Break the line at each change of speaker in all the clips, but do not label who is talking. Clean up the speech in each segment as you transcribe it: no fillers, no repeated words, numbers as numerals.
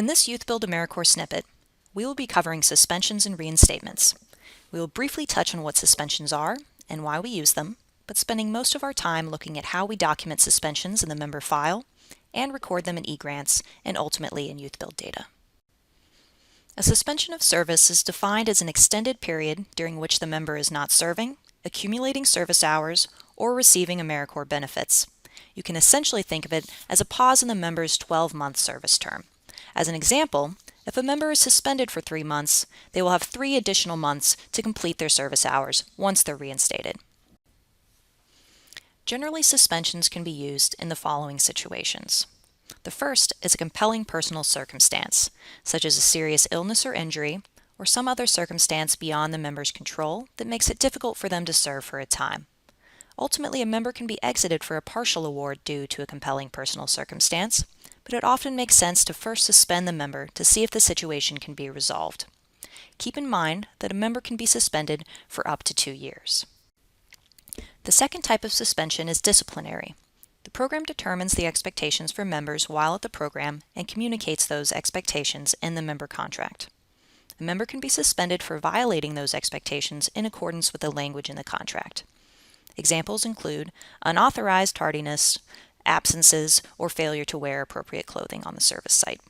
In this YouthBuild AmeriCorps snippet, we will be covering suspensions and reinstatements. We will briefly touch on what suspensions are and why we use them, but spending most of our time looking at how we document suspensions in the member file and record them in eGrants and ultimately in YouthBuild Data. A suspension of service is defined as an extended period during which the member is not serving, accumulating service hours, or receiving AmeriCorps benefits. You can essentially think of it as a pause in the member's 12-month service term. As an example, if a member is suspended for 3 months, they will have 3 additional months to complete their service hours once they're reinstated. Generally, suspensions can be used in the following situations. The first is a compelling personal circumstance, such as a serious illness or injury, or some other circumstance beyond the member's control that makes it difficult for them to serve for a time. Ultimately, a member can be exited for a partial award due to a compelling personal circumstance, but it often makes sense to first suspend the member to see if the situation can be resolved. Keep in mind that a member can be suspended for up to 2 years. The second type of suspension is disciplinary. The program determines the expectations for members while at the program and communicates those expectations in the member contract. A member can be suspended for violating those expectations in accordance with the language in the contract. Examples include unauthorized tardiness, absences, or failure to wear appropriate clothing on the service site.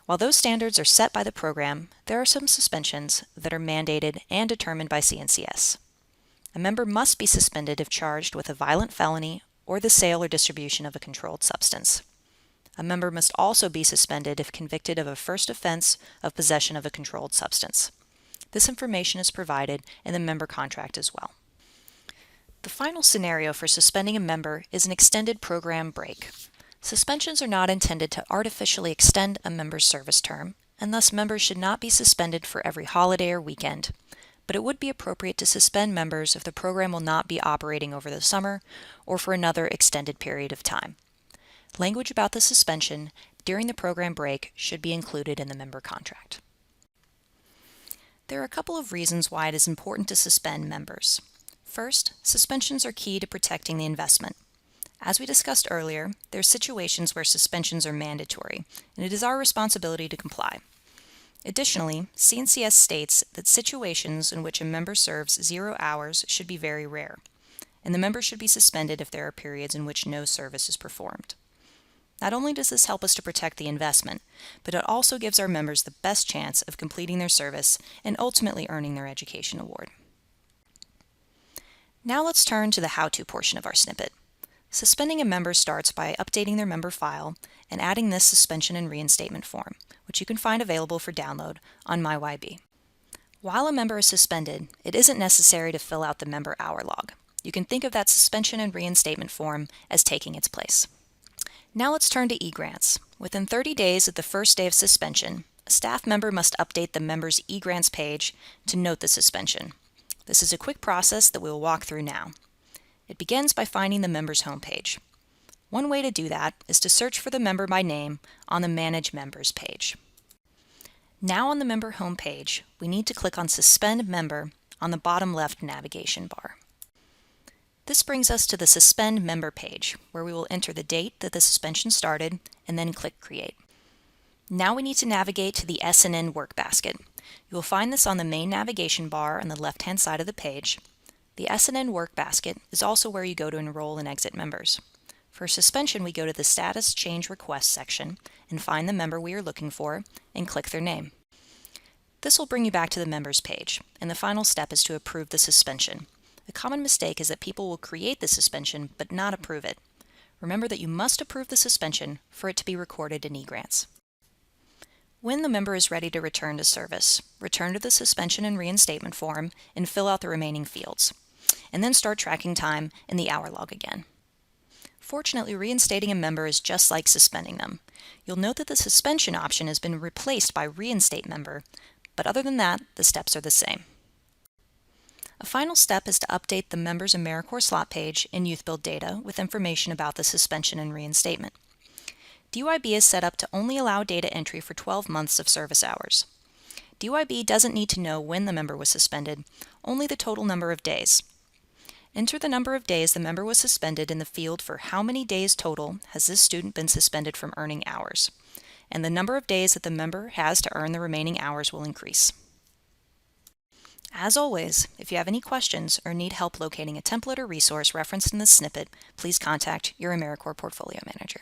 While those standards are set by the program, there are some suspensions that are mandated and determined by CNCS. A member must be suspended if charged with a violent felony or the sale or distribution of a controlled substance. A member must also be suspended if convicted of a first offense of possession of a controlled substance. This information is provided in the member contract as well. The final scenario for suspending a member is an extended program break. Suspensions are not intended to artificially extend a member's service term, and thus members should not be suspended for every holiday or weekend. But it would be appropriate to suspend members if the program will not be operating over the summer or for another extended period of time. Language about the suspension during the program break should be included in the member contract. There are a couple of reasons why it is important to suspend members. First, suspensions are key to protecting the investment. As we discussed earlier, there are situations where suspensions are mandatory, and it is our responsibility to comply. Additionally, CNCS states that situations in which a member serves 0 hours should be very rare, and the member should be suspended if there are periods in which no service is performed. Not only does this help us to protect the investment, but it also gives our members the best chance of completing their service and ultimately earning their education award. Now let's turn to the how-to portion of our snippet. Suspending a member starts by updating their member file and adding this suspension and reinstatement form, which you can find available for download on MyYB. While a member is suspended, it isn't necessary to fill out the member hour log. You can think of that suspension and reinstatement form as taking its place. Now let's turn to eGrants. Within 30 days of the first day of suspension, a staff member must update the member's eGrants page to note the suspension. This is a quick process that we will walk through now. It begins by finding the member's homepage. One way to do that is to search for the member by name on the Manage Members page. Now on the member homepage, we need to click on Suspend Member on the bottom left navigation bar. This brings us to the Suspend Member page, where we will enter the date that the suspension started and then click Create. Now we need to navigate to the SNN workbasket. You will find this on the main navigation bar on the left-hand side of the page. The SNN workbasket is also where you go to enroll and exit members. For suspension, we go to the Status Change Request section and find the member we are looking for and click their name. This will bring you back to the members page, and the final step is to approve the suspension. A common mistake is that people will create the suspension but not approve it. Remember that you must approve the suspension for it to be recorded in eGrants. When the member is ready to return to service, return to the suspension and reinstatement form and fill out the remaining fields, and then start tracking time in the hour log again. Fortunately, reinstating a member is just like suspending them. You'll note that the suspension option has been replaced by Reinstate Member, but other than that, the steps are the same. A final step is to update the member's AmeriCorps slot page in YouthBuild Data with information about the suspension and reinstatement. DYB is set up to only allow data entry for 12 months of service hours. DYB doesn't need to know when the member was suspended, only the total number of days. Enter the number of days the member was suspended in the field for how many days total has this student been suspended from earning hours. and the number of days that the member has to earn the remaining hours will increase. As always, if you have any questions or need help locating a template or resource referenced in this snippet, please contact your AmeriCorps Portfolio Manager.